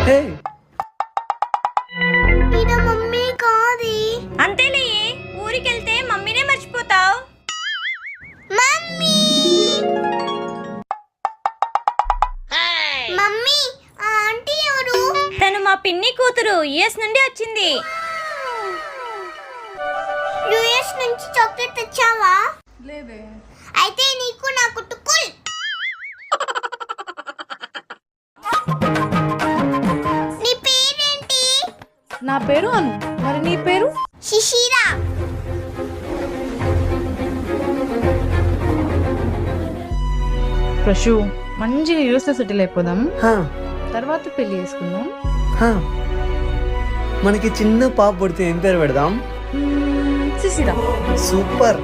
హే mummy కాదు. అంతేలే, ఊరికెళ్తే మమ్మీనే మర్చిపోతావు. Mummy mummy ఆ ఆంటీ ఎవరు? తను మా పిన్ని కూతురు, యుఎస్ నుండి వచ్చింది. యుఎస్ నుంచి చాక్లెట్ తెచ్చావా? లేదే. అయితే నీకు నాకు టుకుల్. నీ పేరేంటి? నా పేరు అను. మరి నీ పేరు? శిశిరా. ప్రశు, మంచిగా యూఎస్లో సెటిల్ అయిపోదాం, హా, తర్వాత పెళ్లి చేసుకుందాం. హా. మనకి చిన్న పాప పుడితే ఏం పేరు పెడదాం? శిశిరా. సూపర్.